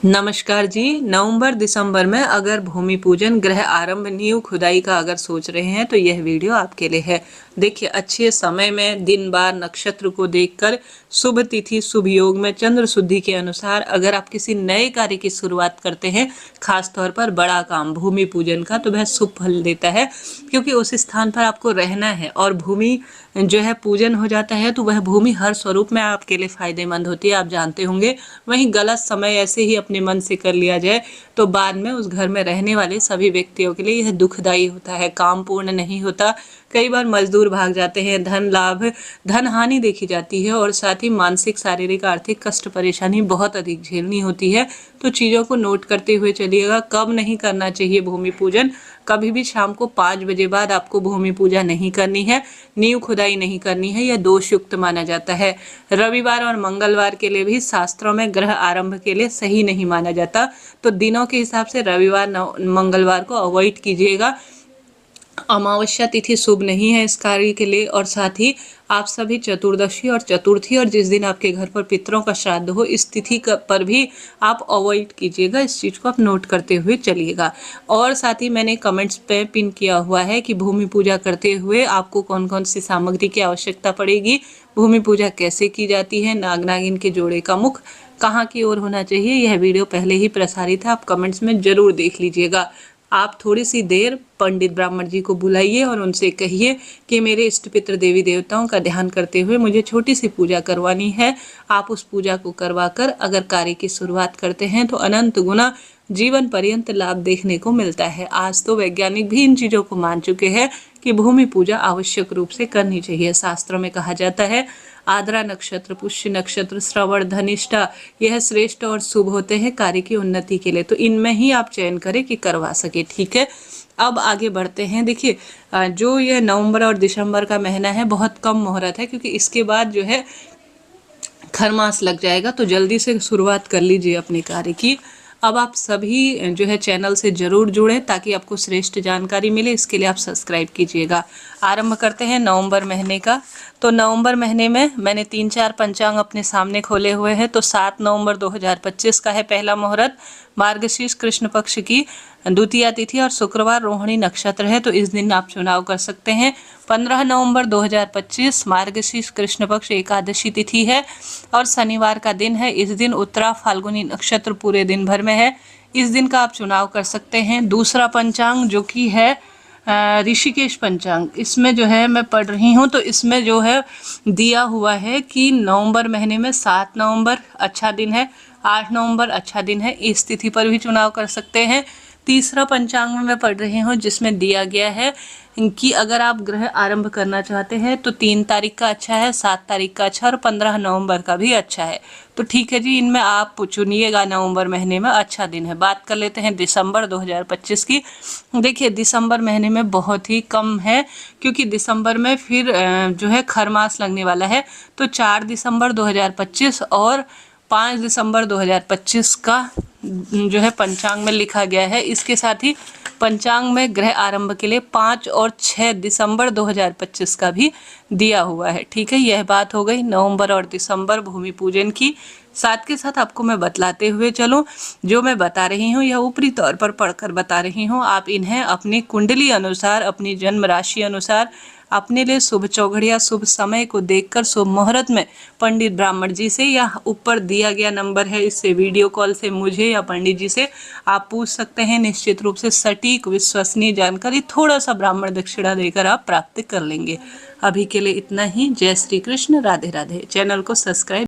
नमस्कार जी। नवंबर दिसंबर में अगर भूमि पूजन ग्रह आरंभ नींव खुदाई का अगर सोच रहे हैं तो यह वीडियो आपके लिए है। देखिए, अच्छे समय में दिन बार नक्षत्र को देखकर शुभ तिथि शुभ योग में चंद्र शुद्धि के अनुसार अगर आप किसी नए कार्य की शुरुआत करते हैं, खास तौर पर बड़ा काम भूमि पूजन का, तो वह शुभ फल देता है क्योंकि उस स्थान पर आपको रहना है और भूमि जो है पूजन हो जाता है तो वह भूमि हर स्वरूप में आपके लिए फायदेमंद होती है, आप जानते होंगे। वहीं गलत समय ऐसे ही अपने मन से कर लिया जाए तो बाद में उस घर में रहने वाले सभी व्यक्तियों के लिए यह दुखदायी होता है, काम पूर्ण नहीं होता। कई बार मजदूर भाग जाते हैं, धन लाभ धन हानि देखी जाती है और साथ ही मानसिक शारीरिक आर्थिक कष्ट परेशानी बहुत अधिक झेलनी होती है। तो चीज़ों को नोट करते हुए चलिएगा। कब नहीं करना चाहिए भूमि पूजन? कभी भी शाम को 5 बजे बाद आपको भूमि पूजा नहीं करनी है, नींव खुदाई नहीं करनी है, यह दोषयुक्त माना जाता है। रविवार और मंगलवार के लिए भी शास्त्रों में ग्रह आरंभ के लिए सही नहीं माना जाता, तो दिनों के हिसाब से रविवार मंगलवार को अवॉइड कीजिएगा। अमावस्या तिथि शुभ नहीं है इस कार्य के लिए। और साथ ही आप सभी चतुर्दशी और चतुर्थी और जिस दिन आपके घर पर पितरों का श्राद्ध हो, इस तिथि पर भी आप अवॉइड कीजिएगा। इस चीज़ को आप नोट करते हुए चलिएगा। और साथ ही मैंने कमेंट्स पे पिन किया हुआ है कि भूमि पूजा करते हुए आपको कौन कौन सी सामग्री की आवश्यकता पड़ेगी, भूमि पूजा कैसे की जाती है, नाग नागिन के जोड़े का मुख कहाँ की ओर होना चाहिए। यह वीडियो पहले ही प्रसारित है, आप कमेंट्स में जरूर देख लीजिएगा। आप थोड़ी सी देर पंडित ब्राह्मण जी को बुलाइए और उनसे कहिए कि मेरे इष्ट पितृ देवी देवताओं का ध्यान करते हुए मुझे छोटी सी पूजा करवानी है। आप उस पूजा को करवाकर अगर कार्य की शुरुआत करते हैं तो अनंत गुना जीवन पर्यंत लाभ देखने को मिलता है। आज तो वैज्ञानिक भी इन चीजों को मान चुके हैं कि भूमि पूजा आवश्यक रूप से करनी चाहिए। शास्त्रों में कहा जाता है आद्रा नक्षत्र, पुष्य नक्षत्र, श्रवण, धनिष्ठा यह श्रेष्ठ और शुभ होते हैं कार्य की उन्नति के लिए। तो इनमें ही आप चयन करें कि करवा सके। ठीक है, अब आगे बढ़ते हैं। देखिए, जो यह नवंबर और दिसंबर का महीना है बहुत कम मुहूर्त है क्योंकि इसके बाद जो है खरमास लग जाएगा, तो जल्दी से शुरुआत कर लीजिए अपने कार्य की। अब आप सभी जो है चैनल से जरूर जुड़ें ताकि आपको श्रेष्ठ जानकारी मिले, इसके लिए आप सब्सक्राइब कीजिएगा। आरंभ करते हैं नवंबर महीने का। तो नवंबर महीने में मैंने 3-4 पंचांग अपने सामने खोले हुए हैं। तो 7 नवंबर 2025 का है पहला मुहूर्त, मार्गशीर्ष कृष्ण पक्ष की द्वितीया तिथि और शुक्रवार रोहिणी नक्षत्र है, तो इस दिन आप चुनाव कर सकते हैं। 15 नवंबर 2025 मार्गशीर्ष कृष्ण पक्ष एकादशी तिथि है और शनिवार का दिन है। इस दिन उत्तरा फाल्गुनी नक्षत्र पूरे दिन भर में है, इस दिन का आप चुनाव कर सकते हैं। दूसरा पंचांग जो कि है ऋषिकेश पंचांग, इसमें जो है मैं पढ़ रही हूँ, तो इसमें जो है दिया हुआ है कि नवंबर महीने में 7 नवंबर अच्छा दिन है, 8 नवंबर अच्छा दिन है, इस तिथि पर भी चुनाव कर सकते हैं। तीसरा पंचांग में मैं पढ़ रही हूँ जिसमें दिया गया है कि अगर आप ग्रह आरंभ करना चाहते हैं तो 3 तारीख का अच्छा है, 7 तारीख का अच्छा और 15 नवंबर का भी अच्छा है। तो ठीक है जी, इनमें आप चुनिएगा नवंबर महीने में अच्छा दिन है। बात कर लेते हैं दिसंबर 2025 की। देखिए, दिसंबर महीने में बहुत ही कम है क्योंकि दिसंबर में फिर जो है खरमास लगने वाला है। तो 4 दिसंबर 2025 और 5 दिसंबर 2025 का जो है पंचांग में लिखा गया है। इसके साथ ही पंचांग में ग्रह आरंभ के लिए 5 और 6 दिसंबर 2025 का भी दिया हुआ है। ठीक है, यह बात हो गई नवंबर और दिसंबर भूमि पूजन की। साथ के साथ आपको मैं बतलाते हुए चलूं, जो मैं बता रही हूँ यह ऊपरी तौर पर पढ़कर बता रही हूँ। आप इन्हें अपनी कुंडली अनुसार, अपनी जन्म राशि अनुसार अपने लिए शुभ चौघड़िया शुभ समय को देखकर शुभ मुहूर्त में पंडित ब्राह्मण जी से या ऊपर दिया गया नंबर है इससे वीडियो कॉल से मुझे या पंडित जी से आप पूछ सकते हैं। निश्चित रूप से सटीक विश्वसनीय जानकारी थोड़ा सा ब्राह्मण दक्षिणा देकर आप प्राप्त कर लेंगे। अभी के लिए इतना ही। जय श्री कृष्ण, राधे राधे। चैनल को सब्सक्राइब